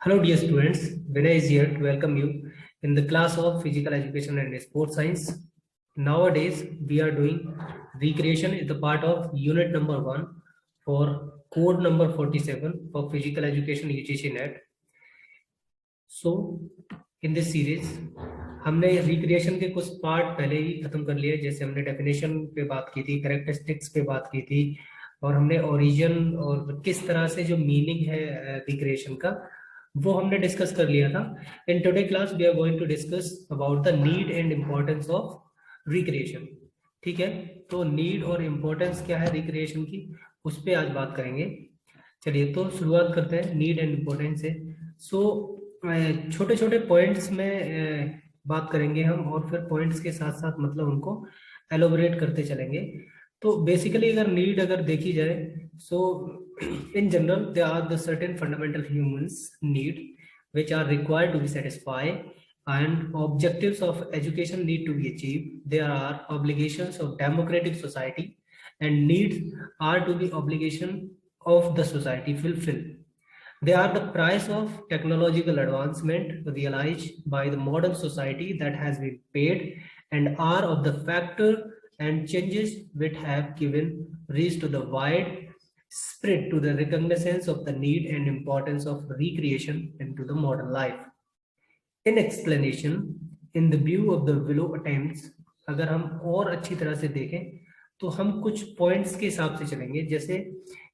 Hello dear students, Vinay is here to welcome you in the class of Physical Education and Sports Science. Nowadays we are doing recreation is the part of unit number 1 for code number 47 for Physical Education UGC NET. So in this series हमने recreation के कुछ part पहले ही खत्म कर लिए, जैसे हमने definition पे बात की थी, कैरेक्टरिस्टिक्स पे बात की थी और हमने ओरिजिन और किस तरह से जो मीनिंग है रिक्रिएशन का वो हमने डिस्कस कर लिया था. In today class we are going to discuss about the need and importance of recreation. ठीक है, तो नीड और इम्पोर्टेंस क्या है रिक्रिएशन की, उस पर आज बात करेंगे. चलिए तो शुरुआत करते हैं नीड एंड इम्पोर्टेंस से. सो छोटे छोटे पॉइंट्स में बात करेंगे हम और फिर पॉइंट्स के साथ साथ मतलब उनको एलोबरेट करते चलेंगे. तो बेसिकली अगर नीड अगर देखी जाए, सो in general there are the certain fundamental humans need which are required to be satisfied and objectives of education need to be achieved. There are obligations of democratic society and needs are to be obligation of the society fulfill. They are the price of technological advancement realized by the modern society that has been paid and are of the factor and changes which have given rise to the wide spread to the recognition of the need and importance of recreation into the modern life. In explanation, in the view of the below attempts, अगर हम और अच्छी तरह से देखें तो हम कुछ पॉइंट्स के हिसाब से चलेंगे. जैसे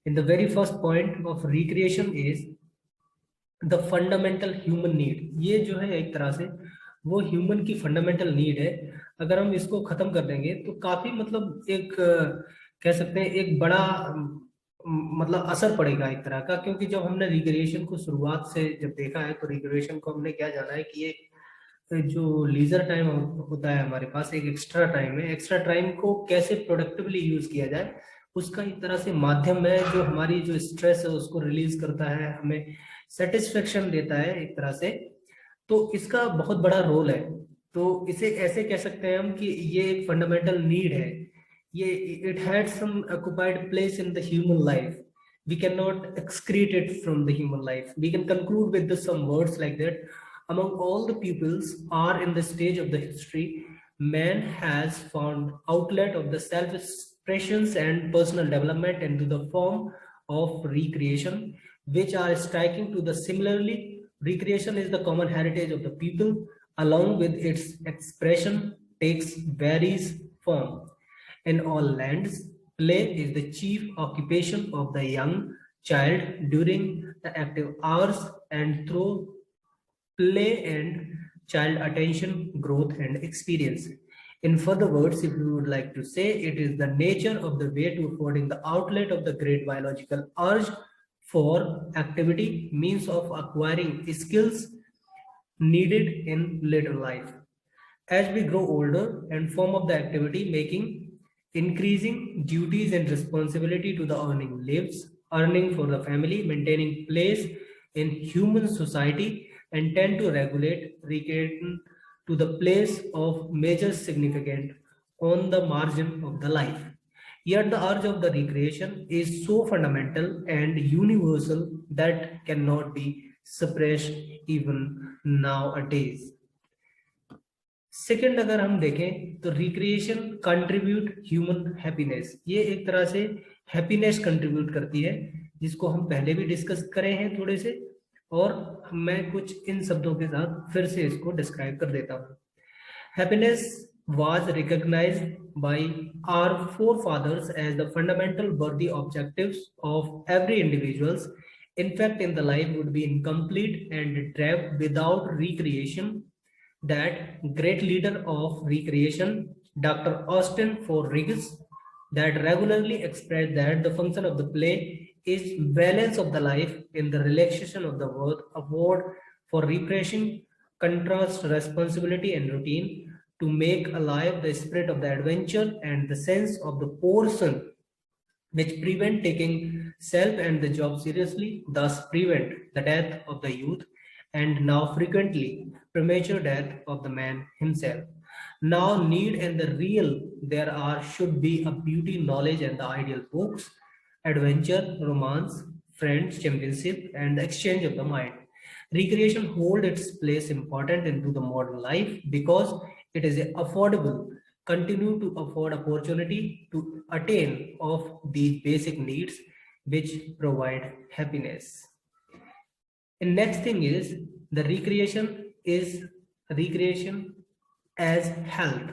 in the very first point of recreation is the fundamental human need. ये जो है एक तरह से वो ह्यूमन की फंडामेंटल नीड है. अगर हम इसको खत्म कर देंगे तो काफी मतलब एक कह सकते हैं एक बड़ा मतलब असर पड़ेगा एक तरह का, क्योंकि जब हमने रिक्रिएशन को शुरुआत से जब देखा है तो रिक्रिएशन को हमने क्या जाना है कि ये जो लीजर टाइम होता है हमारे पास, एक एक्स्ट्रा टाइम है. एक्स्ट्रा टाइम को कैसे प्रोडक्टिवली यूज किया जाए उसका एक तरह से माध्यम है जो हमारी जो स्ट्रेस है उसको रिलीज करता है, हमें सेटिस्फेक्शन देता है एक तरह से. तो इसका बहुत बड़ा रोल है. तो इसे ऐसे कह सकते हैं हम कि ये एक फंडामेंटल नीड है. it had some occupied place in the human life. We cannot excrete it from the human life. We can conclude with some words like that. Among all the peoples are in the stage of the history, man has found outlet of the self-expressions and personal development into the form of recreation, which are striking to the similarly. Recreation is the common heritage of the people. Along with its expression takes varies form. In all lands, play is the chief occupation of the young child during the active hours, and through play and child attention, growth and experience. In further words, if you would like to say, it is the nature of the way to affording the outlet of the great biological urge for activity, means of acquiring skills needed in later life. As we grow older and form of the activity making increasing duties and responsibility to the earning lives, earning for the family, maintaining place in human society, and tend to regulate recreation to the place of major significance on the margin of the life. Yet the urge of the recreation is so fundamental and universal that cannot be suppressed even nowadays. Second अगर हम देखें तो recreation contribute human happiness. ये एक तरह से happiness contribute करती है, जिसको हम पहले भी डिस्कस करे हैं थोड़े से, और मैं कुछ इन शब्दों के साथ फिर से इसको डिस्क्राइब कर देता हूँ. Happiness was recognized by our forefathers as the fundamental worthy objectives of every individuals. In fact, in the life would be incomplete and draft without recreation. That great leader of recreation, Dr. Austin Forriggs, that regularly expressed that the function of the play is balance of the life in the relaxation of the world, award for repression, contrast responsibility and routine, to make alive the spirit of the adventure and the sense of the portion, which prevent taking self and the job seriously, thus prevent the death of the youth and now frequently premature death of the man himself. Now need and the real there are should be a beauty, knowledge and the ideal books, adventure, romance, friends, championship and the exchange of the mind. Recreation hold its place important into the modern life because it is affordable, continue to afford opportunity to attain of these basic needs which provide happiness. And next thing is the recreation as health,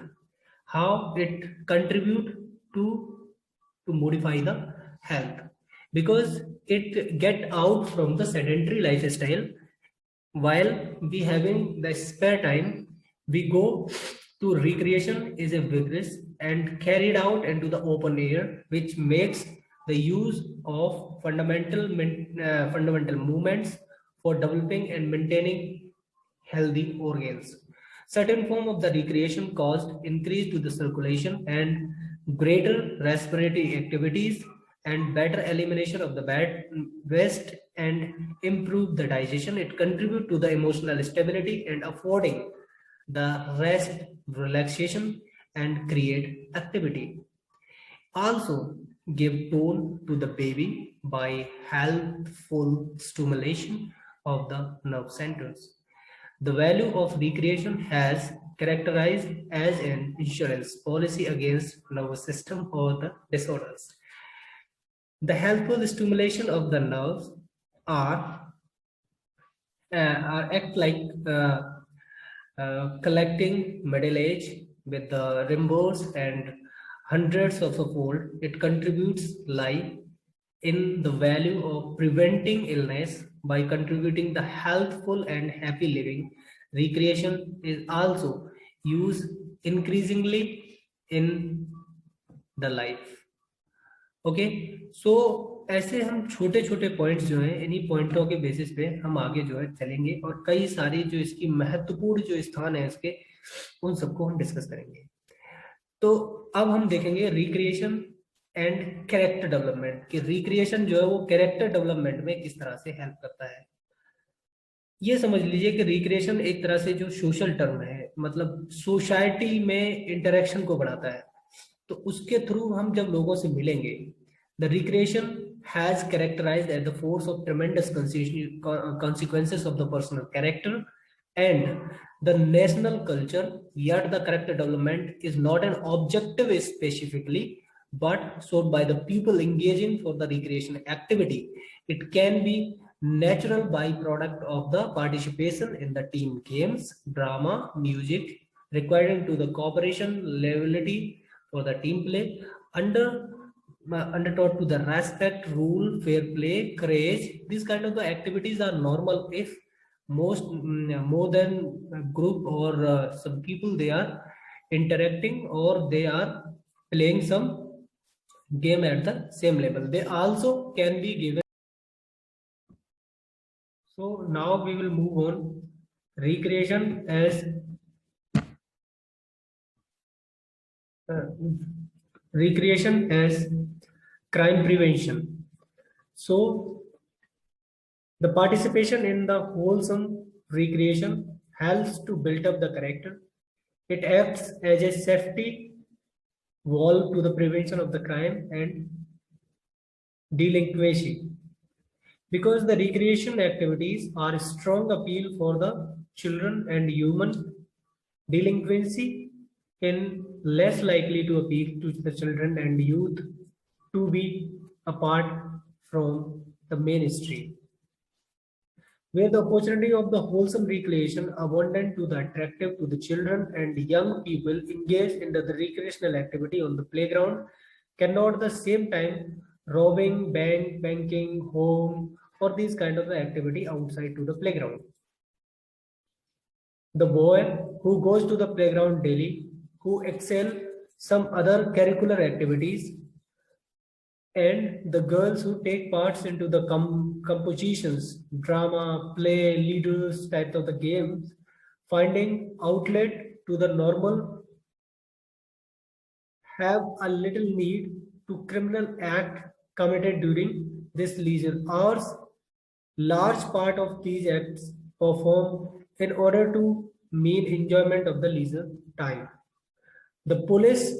how it contribute to modify the health, because it get out from the sedentary lifestyle. While we having the spare time, we go to recreation is a vigorous and carried out into the open air, which makes the use of fundamental movements for developing and maintaining healthy organs. Certain form of the recreation caused increase to the circulation and greater respiratory activities and better elimination of the bad waste and improve the digestion. It contribute to the emotional stability and affording the rest, relaxation, and create activity. Also give tone to the baby by helpful stimulation of the nerve centers. The value of recreation has characterized as an insurance policy against nervous system or the disorders. The helpful stimulation of the nerves are, act like collecting middle-age with the rimbos and hundreds of a fold. It contributes lie in the value of preventing illness by contributing the healthful and happy living. Recreation is also used increasingly in the life. Okay so ऐसे हम छोटे छोटे points जो हैं इन्हीं पॉइंटों के basis पे हम आगे जो है चलेंगे और कई सारी जो इसकी महत्वपूर्ण जो स्थान है इसके उन सबको हम डिस्कस करेंगे। तो अब हम देखेंगे रिक्रिएशन एंड कैरेक्टर डेवलपमेंट कि रिक्रिएशन जो है वो कैरेक्टर डेवलपमेंट में किस तरह से हेल्प करता है। ये समझ लीजिए कि रिक्रिएशन एक तरह से जो सोशल टर्म है, मतलब सोसाइटी में इंटरेक्शन को बढ़ाता है। तो उसके थ्रू हम जब लोगों से मिलेंगे, the recreation has characterised as the force of tremendous consequences of the personal character and the national culture, yet the character development is not an objective specifically but sought by the people engaging for the recreation activity. It can be natural byproduct of the participation in the team games, drama, music, requiring to the cooperation, loyalty for the team play, undertaught to the respect, rule, fair play, courage. These kind of the activities are normal if more than a group or some people they are interacting or they are playing some game at the same level. They also can be given. So now we will move on. Recreation as recreation as crime prevention. So the participation in the wholesome recreation helps to build up the character. It acts as a safety valve to the prevention of the crime and delinquency, because the recreation activities are a strong appeal for the children and human delinquency in less likely to appeal to the children and youth to be apart from the mainstream, where the opportunity of the wholesome recreation abundant to the attractive to the children and young people engaged in the recreational activity on the playground cannot at the same time robbing, banking, home, or these kind of activity outside to the playground. The boy who goes to the playground daily, who excel some other curricular activities, and the girls who take parts into the compositions, drama, play, leaders type of the games, finding outlet to the normal, have a little need to criminal act committed during this leisure hours. Large part of these acts performed in order to mean enjoyment of the leisure time. The police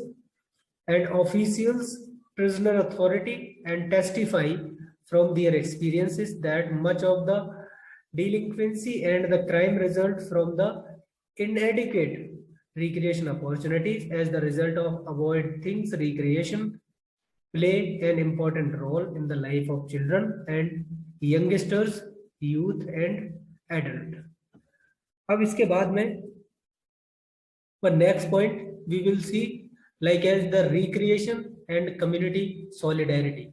and officials, prisoner authority, and testify from their experiences that much of the Delinquency and the crime result from the inadequate recreation opportunities. As the result of avoid things, recreation play an important role in the life of children and youngsters, youth and adult. अब इसके बाद में but next point we will see like as the recreation and community solidarity.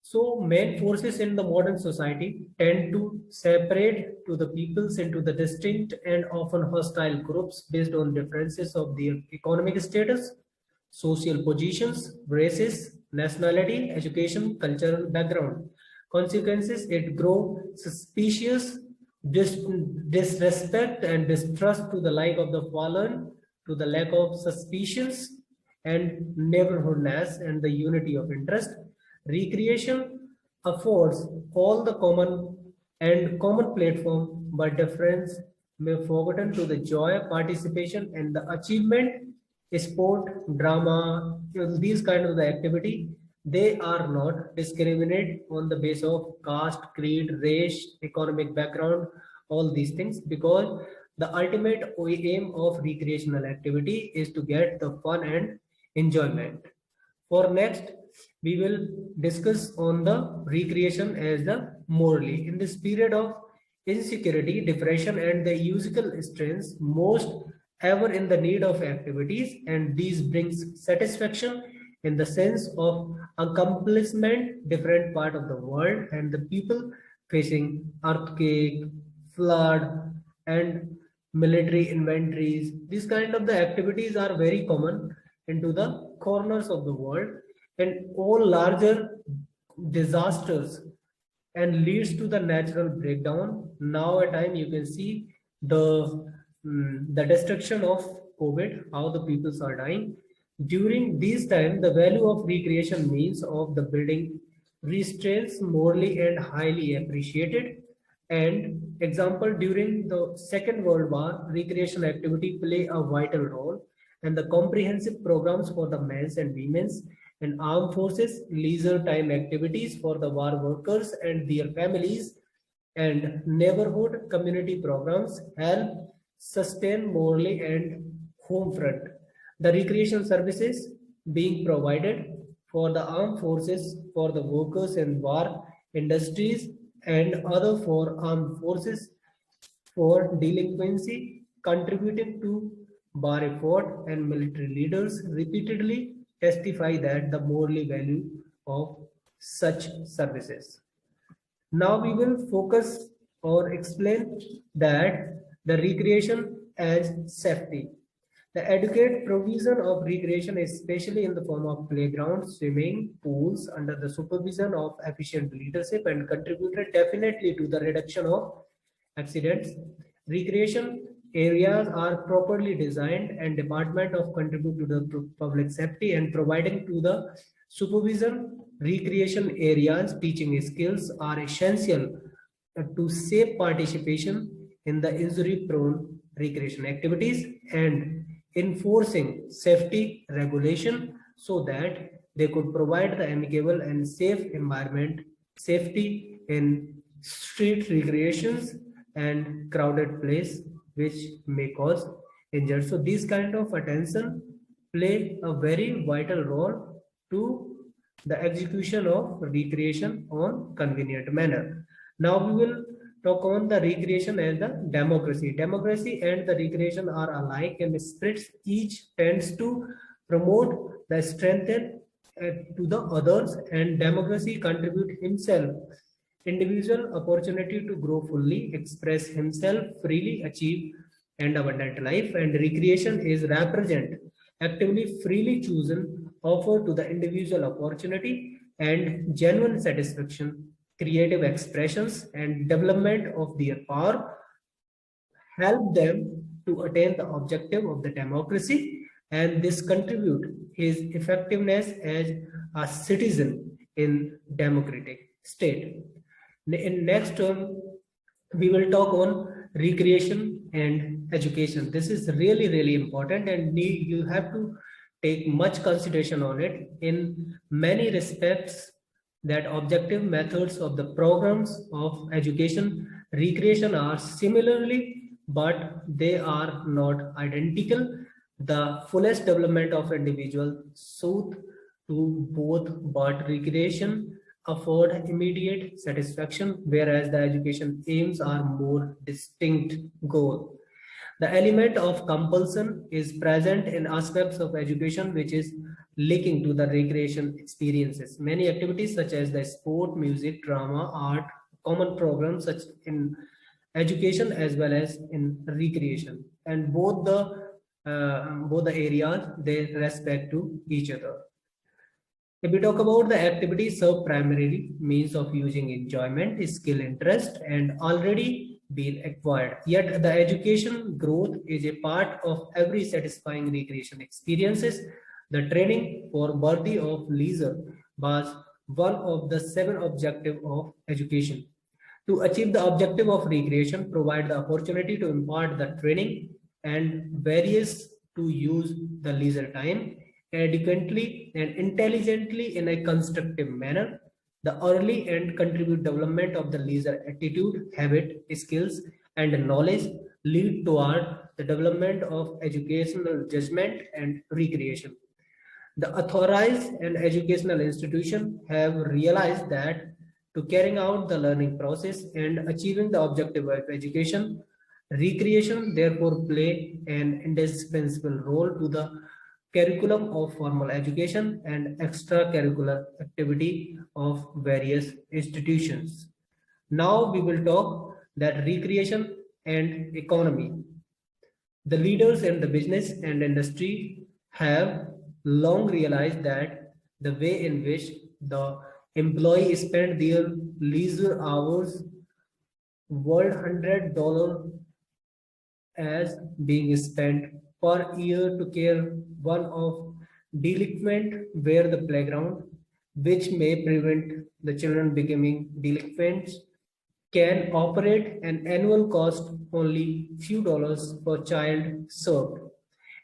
So main forces in the modern society tend to separate to the peoples into the distinct and often hostile groups based on differences of their economic status, social positions, races, nationality, education, cultural background. Consequences, it grow suspicious, disrespect and distrust to the life of the fallen, to the lack of suspicions and neighborhoodness and the unity of interest. Recreation affords all the common platform, but difference may forgotten to the joy, participation, and the achievement, sport, drama, these kind of the activity. They are not discriminate on the basis of caste, creed, race, economic background, all these things, because the ultimate aim of recreational activity is to get the fun and enjoyment. For next, we will discuss on the recreation as the morally. In this period of insecurity, depression, and the musical stress, most ever in the need of activities, and these brings satisfaction in the sense of accomplishment, different part of the world, and the people facing earthquake, flood, and military inventories. These kind of the activities are very common into the corners of the world, and all larger disasters and leads to the natural breakdown. Now a time you can see the destruction of COVID, how the peoples are dying. During this time, the value of recreation means of the building restraints morally and highly appreciated. And example, during the Second World War, recreation activity play a vital role, and the comprehensive programs for the men's and women's and armed forces, leisure time activities for the war workers and their families, and neighborhood community programs help sustain morally and home front. The recreation services being provided for the armed forces, for the workers in war industries, and other for armed forces for delinquency, contributing to bar effort, and military leaders repeatedly testify that the morally value of such services. Now we will focus or explain that the recreation as safety. The adequate provision of recreation, especially in the form of playgrounds, swimming pools, under the supervision of efficient leadership, and contributed definitely to the reduction of accidents. Recreation areas are properly designed, and department of contribute to the public safety and providing to the supervision. Recreation areas teaching skills are essential to safe participation in the injury prone recreation activities, and enforcing safety regulation so that they could provide the amicable and safe environment, safety in street recreations and crowded place which may cause injury. So these kind of attention play a very vital role to the execution of recreation on convenient manner. Now we will talk on the recreation and the democracy. Democracy and the recreation are alike in spirits. Each tends to promote the strengthen to the others, and democracy contribute himself individual opportunity to grow fully, express himself freely, achieve and abundant life. And recreation is represent actively freely chosen offer to the individual opportunity and genuine satisfaction, creative expressions and development of their power, help them to attain the objective of the democracy, and this contribute his effectiveness as a citizen in democratic state. In next term, we will talk on recreation and education. This is really, really important, and you have to take much consideration on it. In many respects, that objective methods of the programs of education recreation are similarly, but they are not identical. The fullest development of individual suit to both, but recreation afford immediate satisfaction, whereas the education aims are more distinct goal. The element of compulsion is present in aspects of education which is linking to the recreation experiences. Many activities such as the sport, music, drama, art, common programs such in education as well as in recreation, and both the areas they respect to each other. If we talk about the activities serve primarily means of using enjoyment, skill, interest, and already been acquired. Yet the education growth is a part of every satisfying recreation experiences. The training for worthy of leisure was one of the 7 objectives of education. To achieve the objective of recreation, provide the opportunity to impart the training and various to use the leisure time adequately and intelligently in a constructive manner. The early and contribute development of the leisure attitude, habit, skills, and knowledge lead toward the development of educational judgment and recreation. The authorized and educational institution have realized that to carrying out the learning process and achieving the objective of education, recreation therefore play an indispensable role to the curriculum of formal education and extracurricular activity of various institutions. Now we will talk that recreation and economy. The leaders in the business and industry have long realized that the way in which the employee spend their leisure hours worth $100 as being spent per year to care one of delinquent where the playground, which may prevent the children becoming delinquents, can operate an annual cost only few dollars per child served.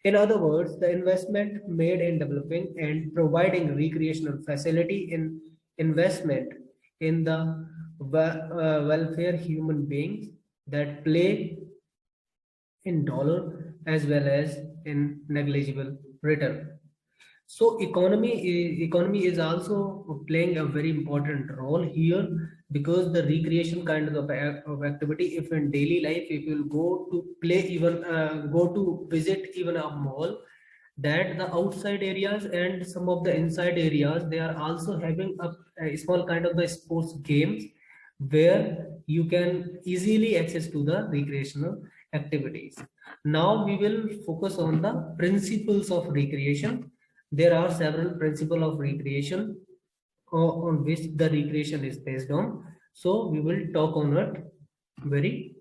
In other words, the investment made in developing and providing recreational facility in investment in the welfare human beings that play in dollar as well as in negligible return. So economy is also playing a very important role here because the recreation kind of activity, if in daily life, if you go to play even go to visit even a mall, that the outside areas and some of the inside areas they are also having a small kind of the sports games where you can easily access to the recreational activities. Now we will focus on the principles of recreation. There are several principles of recreation on which the recreation is based on. So we will talk on it very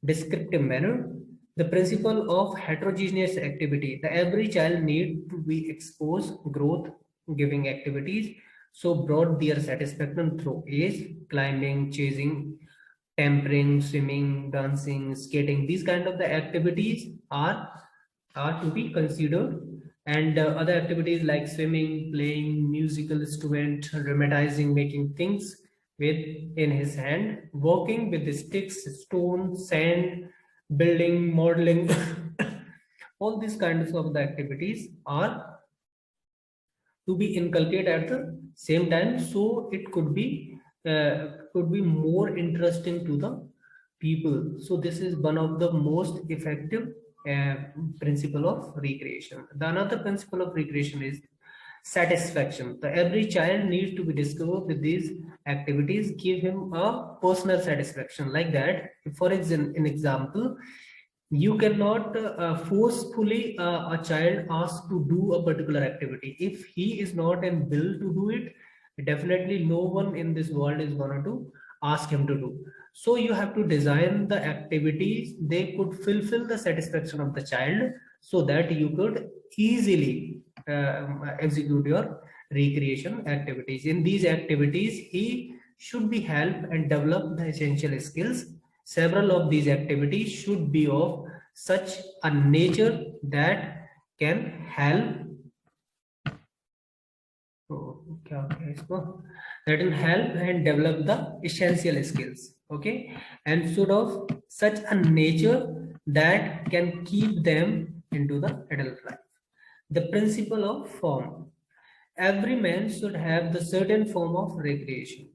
descriptive manner. The principle of heterogeneous activity. The every child need to be exposed growth giving activities. So broad their satisfaction through age, climbing, chasing, tampering, swimming, dancing, skating. These kind of the activities are to be considered, and other activities like swimming, playing musical instrument, rheumatizing, making things with in his hand, working with the sticks, stone, sand, building, modeling. All these kinds of the activities are to be inculcated at the same time, so it could be more interesting to the people. So this is one of the most effective uh, principle of recreation. The another principle of recreation is satisfaction. The every child needs to be discovered with these activities give him a personal satisfaction, like that. For example, you cannot forcefully a child ask to do a particular activity. If he is not in will to do it, definitely no one in this world is going to ask him to do. So you have to design the activities they could fulfill the satisfaction of the child, so that you could easily execute your recreation activities. In these activities he should be helped and develop the essential skills. Several of these activities should be of such a nature that can help that will help and develop the essential skills, okay, and should of such a nature that can keep them into the adult life. The principle of form. Every man should have the certain form of recreation.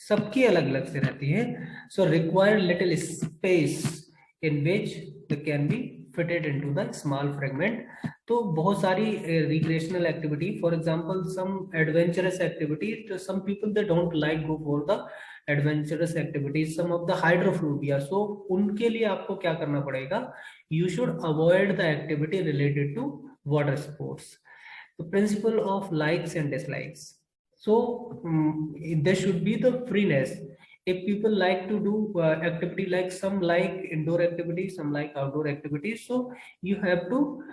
सबकी अलग अलग से रहती है. So require little space in which they can be fitted into the small fragment. तो बहुत सारी recreational activity, for example some adventurous activity, to some people they don't like go for the adventurous activities, some of the hydrophobia, so उनके लिए आपको क्या करना पड़ेगा, you should avoid the activity related to water sports. The principle of likes and dislikes. So there should be the freeness. If people like to do activity, like some like indoor activities, some like outdoor activities, so you have to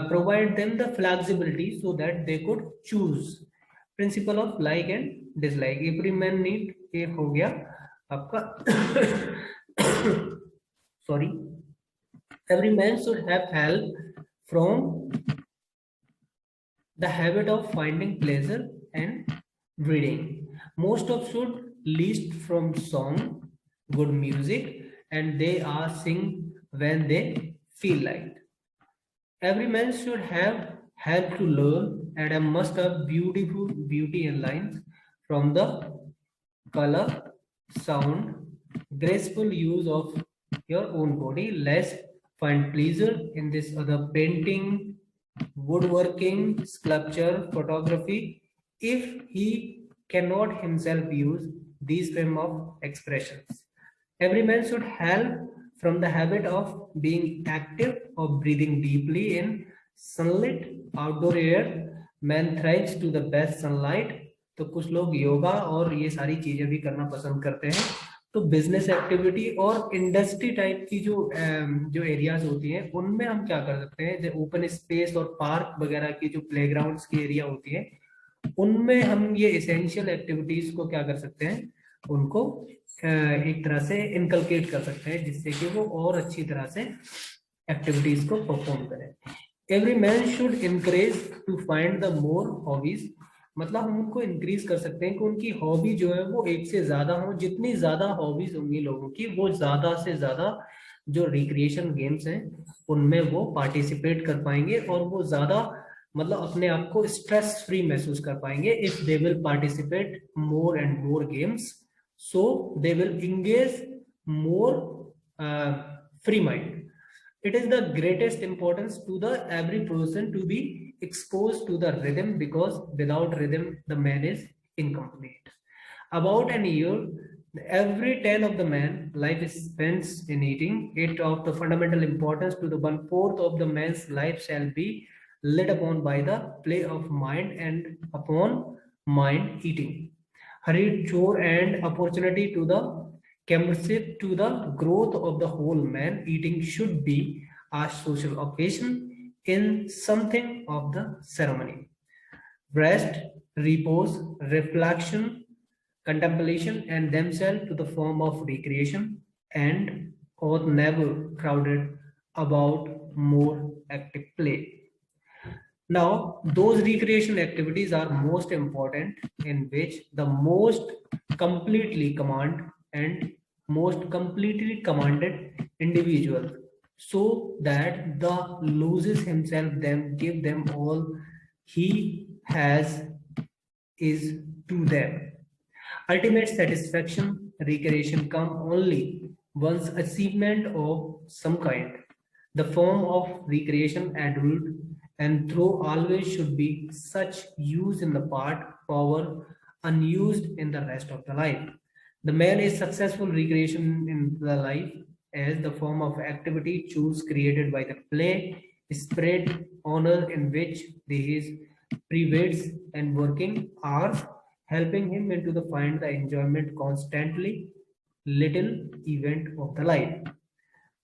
provide them the flexibility so that they could choose. Principle of like and dislike. Every man need एक हो गया आपका sorry. Every man should have help from the habit of finding pleasure and reading. Most of should least from song, good music, and they are sing when they feel like. Every man should have help to learn and a must have beautiful beauty and lines from the color, sound, graceful use of your own body. Less find pleasure in this other painting, woodworking, sculpture, photography, if he cannot himself use these form of expressions. Every man should help from the habit of being active or breathing deeply in sunlit outdoor air. Man thrives to the best sunlight. तो कुछ लोग योगा और ये सारी चीजें भी करना पसंद करते हैं. तो बिजनेस एक्टिविटी और इंडस्ट्री टाइप की जो एरियाज होती हैं उनमें हम क्या कर सकते हैं, जो ओपन स्पेस और पार्क वगैरह की जो प्लेग्राउंड्स की एरिया होती है उनमें हम ये एसेंशियल एक्टिविटीज को क्या कर सकते हैं, उनको एक तरह से इनकलकेट कर सकते हैं जिससे कि वो और अच्छी तरह से एक्टिविटीज को परफॉर्म करें. Every man should encourage to find the more hobbies. मतलब हम उनको इंक्रीज कर सकते हैं कि उनकी हॉबी जो है वो एक से ज्यादा हो. जितनी ज्यादा हॉबीज होंगी लोगों की वो ज्यादा से ज्यादा जो रिक्रिएशन गेम्स हैं उनमें वो पार्टिसिपेट कर पाएंगे और वो ज्यादा मतलब अपने आप को स्ट्रेस फ्री महसूस कर पाएंगे. If they will participate more and more games, so they will engage more free mind. It is the greatest importance to the every person to be exposed to the rhythm, because without rhythm the man is incomplete. About an year, every 10 of the man life is spent in eating. It of the fundamental importance to the 1/4 of the man's life shall be led upon by the play of mind and upon mind eating. Hurried chore and opportunity to the commercial to the growth of the whole man. Eating should be a social occasion in something of the ceremony. Rest, repose, reflection, contemplation, and themselves to the form of recreation, and or never crowded about more active play. Now, those recreation activities are most important, in which the most completely command and most completely commanded individual, so that the loses himself them, give them all he has is to them. Ultimate satisfaction, recreation come only once achievement of some kind. The form of recreation adult and through always should be such used in the part, power, unused in the rest of the life. The man is successful recreation in the life as the form of activity choose created by the play, spread, honor in which his privates and working hours, helping him into the find the enjoyment constantly little event of the life.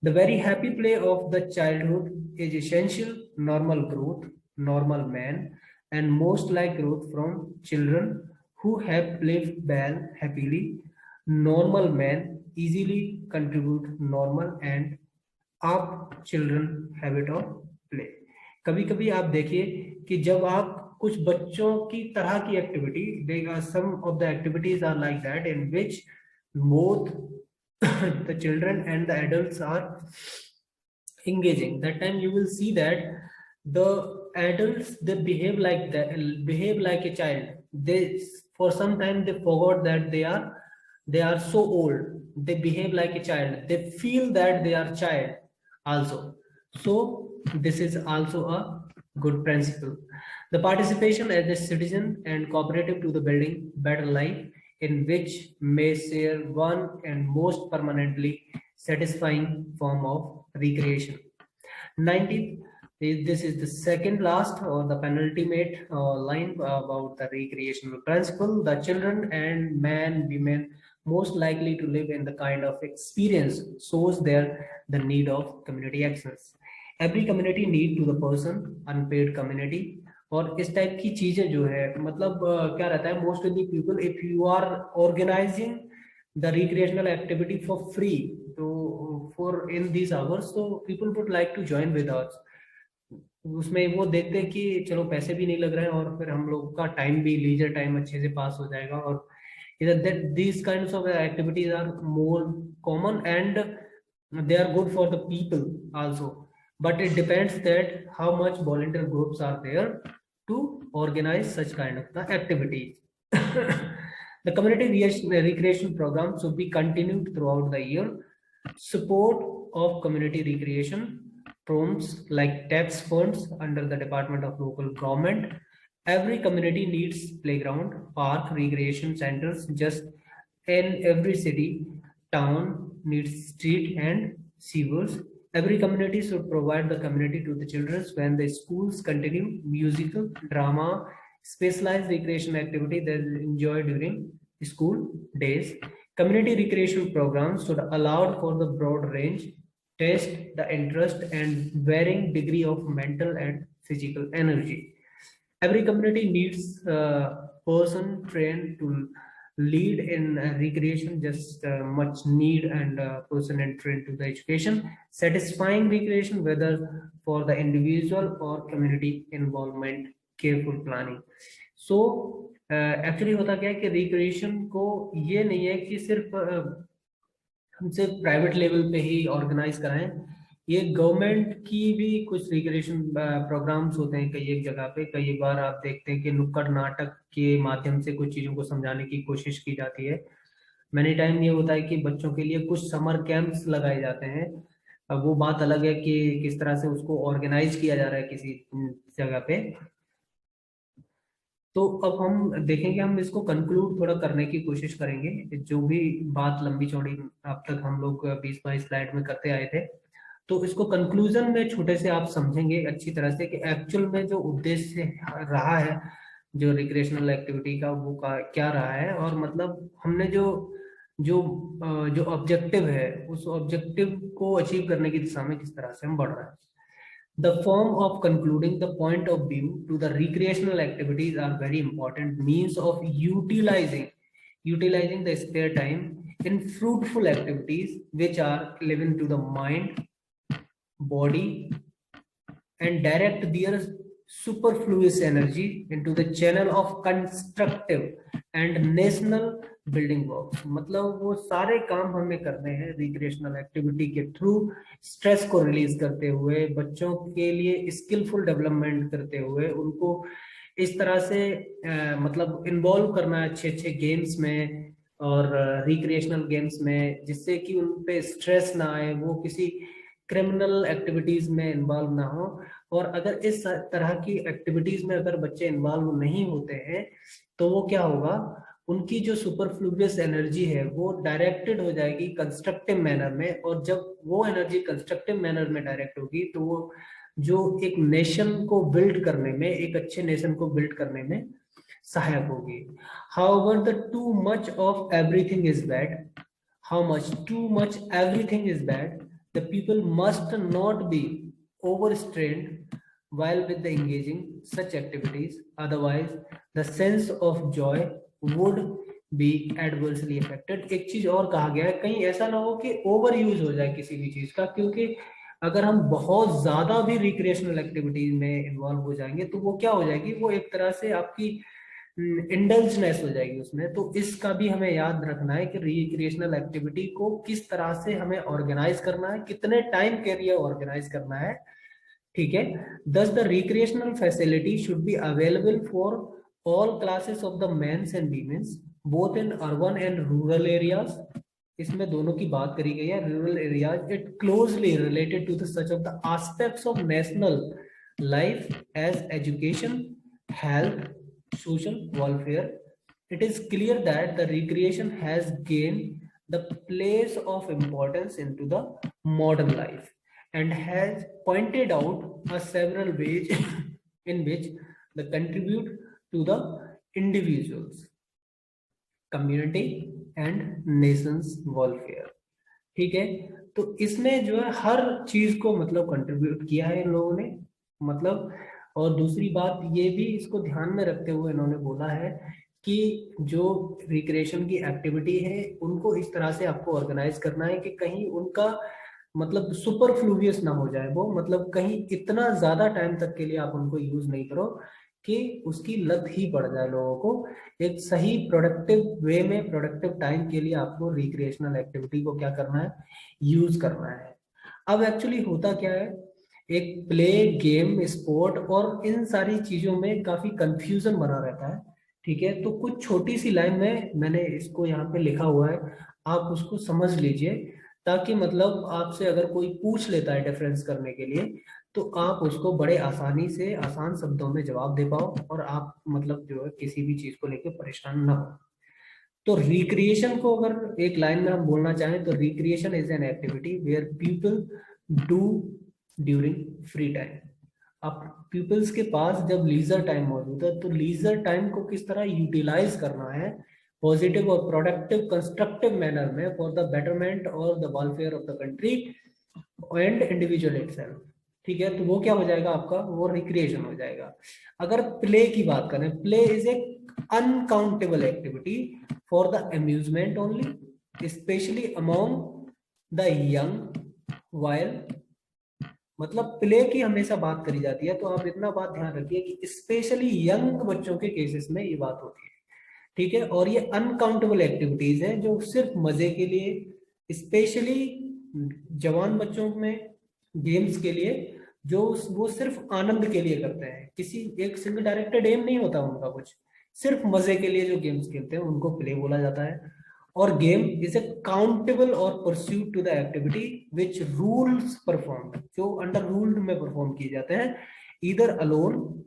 The very happy play of the childhood is essential normal growth, normal man, and most like growth from children who have played well happily. Normal man easily contribute normal and up children habit of play. कभी कभी आप देखिए कि जब आप कुछ बच्चों की तरह की activity, some of the activities are like that in which both the children and the adults are engaging. That time you will see that the adults, they behave like a child. They, for some time, they forgot that they are so old. They behave like a child. They feel that they are child also. So this is also a good principle. The participation as a citizen and cooperative to the building better life, in which may share one and most permanently satisfying form of recreation. 19th, this is the second last or the penultimate line about the recreational principle. The children and men, women most likely to live in the kind of experience shows there the need of community actions. Every community need to the person, unpaid community. और इस type की चीजें जो है मतलब क्या रहता है, most of the people, if you are organising the recreational activity for free to for in these hours, so people would like to join with us. उसमें वो देखते हैं कि चलो पैसे भी नहीं लग रहे हैं और फिर हम लोग का टाइम भी, लीजर टाइम अच्छे से पास हो जाएगा. और that these kinds of activities are more common and they are good for the people also, but it depends that how much volunteer groups are there to organize such kind of the activities. The community recreation program should be continued throughout the year. Support of community recreation programs like tax funds under the Department of Local Government. Every community needs playground, park, recreation centers. Just in every city, town needs street and sewers. Every community should provide the community to the children when the schools continue musical, drama, specialized recreation activity that is enjoyed during school days. Community recreation programs should allow for the broad range, test the interest and varying degree of mental and physical energy. Every community needs a person trained to lead in recreation, just much need and person and trained to the education, satisfying recreation whether for the individual or community involvement, careful planning. So actually होता क्या है कि recreation को ये नहीं है कि सिर्फ हम सिर्फ प्राइवेट लेवल पे ही ऑर्गेनाइज कराएं. ये गवर्नमेंट की भी कुछ रिक्रिएशन प्रोग्राम्स होते हैं कई एक जगह पे. कई बार आप देखते हैं कि नुक्कड़ नाटक के माध्यम से कुछ चीज़ों को समझाने की कोशिश की जाती है. मैनी टाइम ये होता है कि बच्चों के लिए कुछ समर कैंप्स लगाए जाते हैं. अब वो बात अलग है कि किस तरह से उसको ऑर्गेनाइज किया जा रहा है किसी जगह पे. तो अब हम देखेंगे, हम इसको कंक्लूड थोड़ा करने की कोशिश करेंगे. जो भी बात लंबी चौड़ी अब तक हम लोग 20-22 स्लाइड में करते आए थे, तो इसको कंक्लूजन में छोटे से आप समझेंगे अच्छी तरह से कि एक्चुअल में जो उद्देश्य रहा है जो रिक्रिएशनल एक्टिविटी का, वो क्या रहा है. और मतलब हमने जो जो जो ऑब्जेक्टिव है उस ऑब्जेक्टिव को अचीव करने की दिशा में किस तरह से हम बढ़ रहे हैं. The form of concluding the point of view to the recreational activities are very important means of utilizing the spare time in fruitful activities which are relevant to the mind, body, and direct their superfluous energy into the channel of constructive and national building work. मतलब वो सारे काम हमें करने हैं recreational activity के through, stress को release करते हुए, बच्चों के लिए स्किलफुल डेवलपमेंट करते हुए, उनको इस तरह से मतलब इन्वॉल्व करना है अच्छे अच्छे गेम्स में और रिक्रिएशनल गेम्स में, जिससे कि उन पे स्ट्रेस ना आए, वो किसी क्रिमिनल एक्टिविटीज में इन्वॉल्व ना हो. और अगर इस तरह की एक्टिविटीज में अगर बच्चे इन्वॉल्व नहीं होते हैं तो वो क्या होगा, उनकी जो सुपरफ्लूयस एनर्जी है वो डायरेक्टेड हो जाएगी कंस्ट्रक्टिव मैनर में. और जब वो एनर्जी कंस्ट्रक्टिव मैनर में डायरेक्ट होगी तो वो जो एक नेशन को बिल्ड करने में, एक अच्छे नेशन को बिल्ड करने में सहायक होगी. However the too much of everything is bad. How much too much everything is bad. The people must not be overstrained while with the engaging such activities, otherwise the sense of joy would be adversely affected. एक चीज और कहा गया है, कहीं ऐसा ना हो कि ओवर यूज हो जाए किसी भी चीज का, क्योंकि अगर हम बहुत ज्यादा भी रिक्रिएशनल एक्टिविटीज में इन्वॉल्व हो जाएंगे तो वो क्या हो जाएगी, वो एक तरह से आपकी इंडल्जनेस हो जाएगी उसमें। तो इसका भी हमें याद रखना है कि रिक्रिएशनल एक्टिविटी को किस तरह से हमें ऑर्गेनाइज करना है, कितने टाइम के लिए ऑर्गेनाइज करना है, ठीक है। Thus the recreational facility should be available for all classes of the mens and womens both in urban and rural areas. इसमें दोनों की बात करी गई है। Rural areas it closely related to the such of the aspects of national life as education, health, social welfare. It is clear that the recreation has gained the place of importance into the modern life and has pointed out several ways in which they contribute to the individuals, community and nation's welfare. ठीक है, तो इसमें जो है हर चीज को मतलब contribute किया है इन लोगों ने, मतलब। और दूसरी बात ये भी इसको ध्यान में रखते हुए इन्होंने बोला है कि जो रिक्रिएशन की एक्टिविटी है उनको इस तरह से आपको ऑर्गेनाइज करना है कि कहीं उनका मतलब सुपरफ्लूवियस ना हो जाए वो, मतलब कहीं इतना ज्यादा टाइम तक के लिए आप उनको यूज नहीं करो कि उसकी लत ही पड़ जाए लोगों को। एक सही प्रोडक्टिव वे में प्रोडक्टिव टाइम के लिए आपको रिक्रिएशनल एक्टिविटी को क्या करना है, यूज करना है। अब एक्चुअली होता क्या है, एक प्ले, गेम, स्पोर्ट और इन सारी चीजों में काफी कंफ्यूजन बना रहता है, ठीक है। तो कुछ छोटी सी लाइन में मैंने इसको यहाँ पे लिखा हुआ है, आप उसको समझ लीजिए, ताकि मतलब आपसे अगर कोई पूछ लेता है डिफरेंस करने के लिए तो आप उसको बड़े आसानी से आसान शब्दों में जवाब दे पाओ और आप मतलब जो है किसी भी चीज को लेकर परेशान ना हो। तो रिक्रिएशन को अगर एक लाइन में हम बोलना चाहें तो recreation is an activity where people do during free time. अब पीपल्स के पास जब लीजर टाइम मौजूद है तो लीजर टाइम को किस तरह यूटिलाइज करना है पॉजिटिव और प्रोडक्टिव कंस्ट्रक्टिव मैनर में फॉर द बेटरमेंट और the welfare of the country and individual itself, ठीक है। तो वो क्या हो जाएगा आपका, वो रिक्रिएशन हो जाएगा। अगर प्ले की बात करें, play is a uncountable activity for the amusement only specially among the young while. मतलब प्ले की हमेशा बात करी जाती है तो आप इतना बात ध्यान रखिए कि स्पेशली यंग बच्चों के केसेस में ये बात होती है, ठीक है। और ये अनकाउंटेबल एक्टिविटीज हैं जो सिर्फ मजे के लिए, स्पेशली जवान बच्चों में गेम्स के लिए, जो वो सिर्फ आनंद के लिए करते हैं, किसी एक सिंगल डायरेक्टेड एम नहीं होता उनका कुछ, सिर्फ मजे के लिए जो गेम्स खेलते हैं उनको प्ले बोला जाता है। और game is a countable or pursuit to the activity which rules perform, जो अंडर रूल्ड में परफॉर्म किए जाते हैं, either alone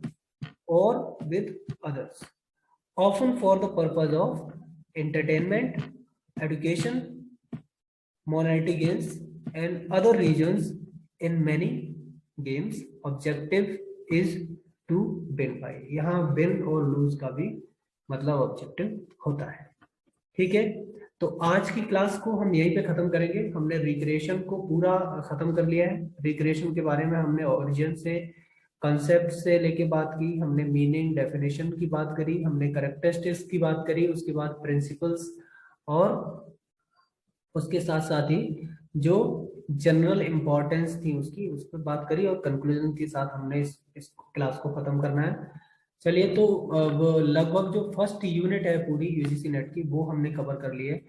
or with others, often for the purpose of entertainment, education, monetary gains, and other reasons. In many games, objective is to win by। यहाँ win और lose का भी मतलब ऑब्जेक्टिव होता है, ठीक है। तो आज की क्लास को हम यहीं पे खत्म करेंगे। हमने रिक्रिएशन को पूरा खत्म कर लिया है। रिक्रिएशन के बारे में हमने ओरिजिन से, कंसेप्ट से लेके बात की, हमने मीनिंग, डेफिनेशन की बात करी, हमने कैरेक्टरिस्टिक्स की बात करी, उसके बाद प्रिंसिपल्स, और उसके साथ साथ ही जो जनरल इंपॉर्टेंस थी उसकी, उस पर बात करी, और कंक्लूजन के साथ हमने इस क्लास को खत्म करना है। चलिए, तो वो लगभग जो फर्स्ट यूनिट है पूरी यूजीसी नेट की वो हमने कवर कर ली है।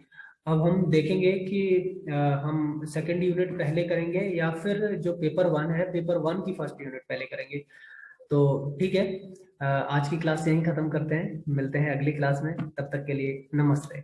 अब हम देखेंगे कि हम सेकंड यूनिट पहले करेंगे या फिर जो पेपर वन है, पेपर वन की फर्स्ट यूनिट पहले करेंगे। तो ठीक है, आज की क्लास यहीं खत्म करते हैं, मिलते हैं अगली क्लास में, तब तक के लिए नमस्ते।